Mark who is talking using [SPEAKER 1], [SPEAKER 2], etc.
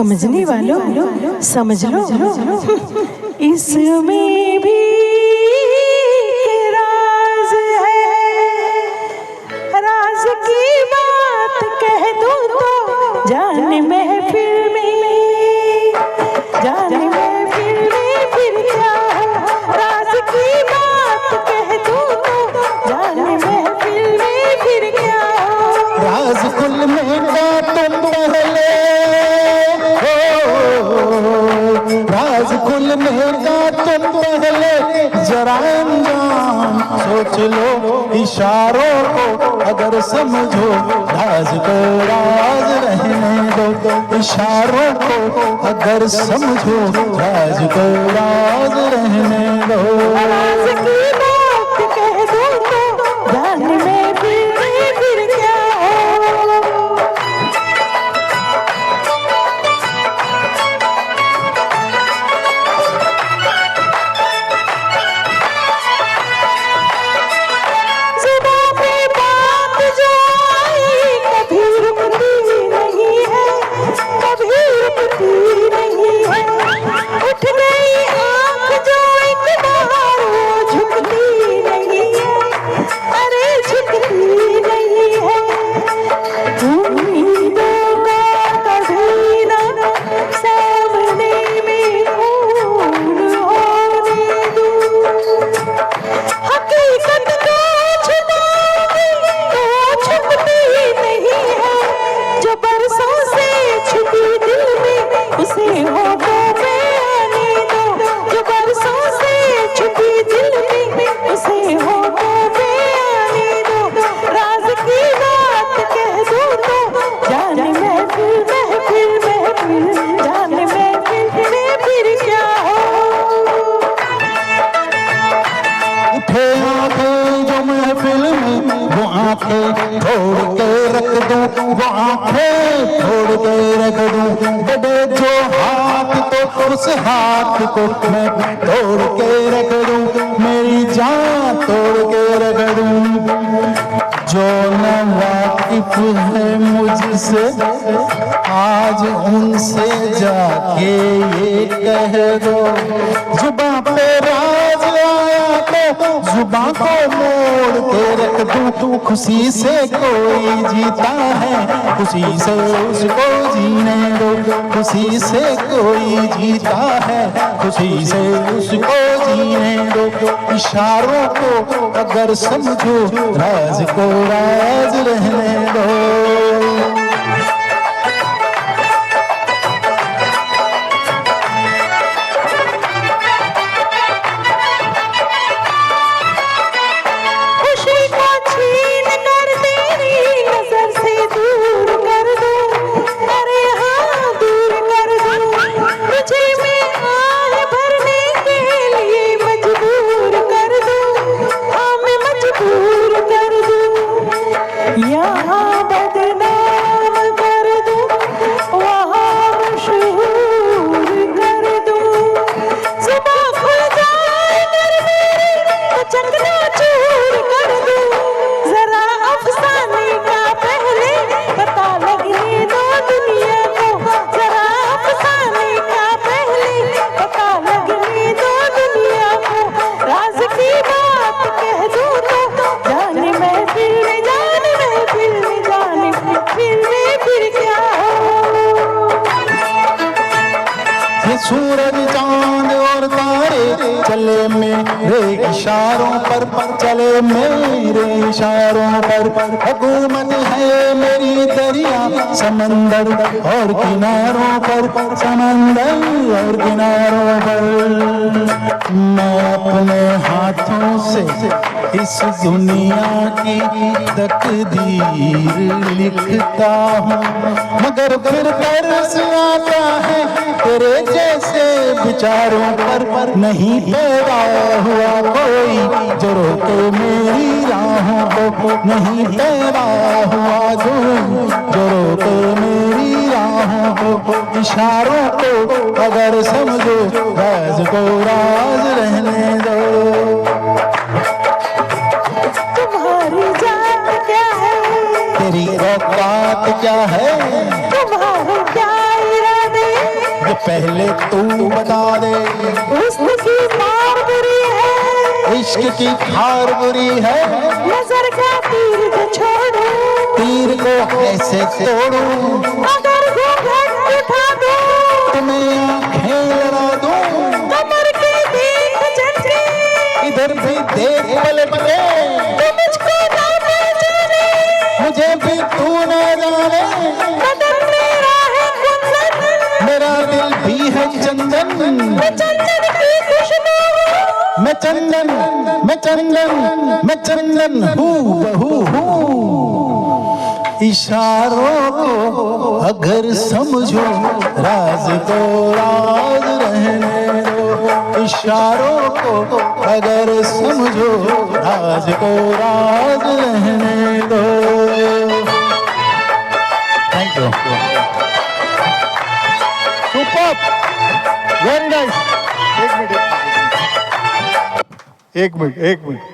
[SPEAKER 1] समझने वालों समझ लो, इसमें भी राज है। राज की बात कह दूं तो जान महफिल में, जान महफिल में फिर क्या हो। राज की बात कह दूं तो जान महफिल में फिर क्या हो।
[SPEAKER 2] राज खुलने का तुम पहले, राज खुलने का तुम पहले जरा अंजाम सोच लो। इशारों को अगर समझो, राज को राज रहने दो। इशारों को अगर समझो, राज को राज रहने दो।
[SPEAKER 1] राज की बात कह दूं तो जान में फिर क्या हो। जुबां पे बात जो आई कभी रुकती नहीं है, कभी रुकती नहीं है। उठ गई आँख जो एक बार वो झुकती नहीं है, अरे झुकती नहीं है। उम्मीदों का कभी ना सामने में खून होने दूं। हकीकत को छुपाऊंगी तो छुपती नहीं है। जो बरसों से छुपी दिल में उसे होठों पे आने दो। जो बरसों से छुपी दिल में उसे होठों पे आने दो। राज की बात कह दूं तो जान महफिल महफिल महफिल, जान महफिल में फिर क्या हो।
[SPEAKER 2] उठे आंखें जो महफिल में, वो आंखें छोड़ के रख दूं, वो आंखें छोड़ के रख दूं। बड़े जो हाथ तो उस हाथ को मैं तोड़ के रख दूं, मेरी जान तोड़ के रख दूं। जो न वाकिफ है मुझसे, आज उनसे जाके ये कह दो। जुबां पे राज आया तो जुबां को मोड़ के रख दूं। खुशी से कोई जीता है, खुशी से उसको जीने दो। खुशी से कोई जीता है, खुशी से उसको जीने दो। इशारों को अगर समझो, राज को राज रहने दो।
[SPEAKER 1] खुशी को छीन कर तेरी नजर से दूर कर दूं, अरे हाँ दूर कर दूं। तुझे मैं आह भरने के लिए मजबूर कर दूं, हाँ मैं मजबूर कर दूं। यहाँ बदनाम कर दूं, वहाँ मशहूर कर दूं। सुबह खुल जाए कर मेरी तो चकनाचूर कर दूं। जरा अफसाने का पहले पता लगने दो दुनिया को। जरा अफसाने का पहले पता लगने दो दुनिया को। राज की बात कह दूं तो जान महफिल में, जान महफिल में, जान महफिल में फिर क्या हो।
[SPEAKER 2] ये सूरज चांद और तारे चले मेरे इशारों पर, चले मेरे इशारों पर। हुकूमत है मेरी दरिया समंदर और किनारों पर, समंदर और किनारों पर। मैं अपने हाथों से इस दुनिया की तकदीर लिखता हूँ, मगर फिर तरस आता है तेरे जैसे विचारों पर। नहीं पैदा हुआ कोई जो रोके मेरी राहों को, नहीं पैदा हुआ जो रोके मेरी राहों को। इशारों को अगर समझो, राज को राज रहने दो।
[SPEAKER 1] तुम्हारी जात क्या है,
[SPEAKER 2] तेरी औकात क्या है,
[SPEAKER 1] तुम्हारे क्या इरादे
[SPEAKER 2] तू बता दे।
[SPEAKER 1] हुस्न की मार बुरी है,
[SPEAKER 2] इश्क की खार बुरी है,
[SPEAKER 1] नजर का तीर जो छोड़ो,
[SPEAKER 2] तीर को कैसे तोड़ूं,
[SPEAKER 1] अगर घूंघट उठा दो,
[SPEAKER 2] तुम्हें आंखें लड़ा दूं,
[SPEAKER 1] कमर के देख झटके,
[SPEAKER 2] इधर भी देख पलट के,
[SPEAKER 1] तू मुझको ना पहचाने,
[SPEAKER 2] मुझे भी तू न जाने,
[SPEAKER 1] बदन मेरा है कुंदन,
[SPEAKER 2] मेरा दिल भी है चंदन,
[SPEAKER 1] मैं चंदन की खुशबू हूँ,
[SPEAKER 2] मैं चंदन, मैं चंदन, मैं चंदन हूँ बहू हूँ। इशारों को अगर समझो, राज को राज रहने दो। इशारों को अगर समझो, राज को राज रहने दो। Thank you.
[SPEAKER 3] Super, very nice. एक मिनट, एक मिनट।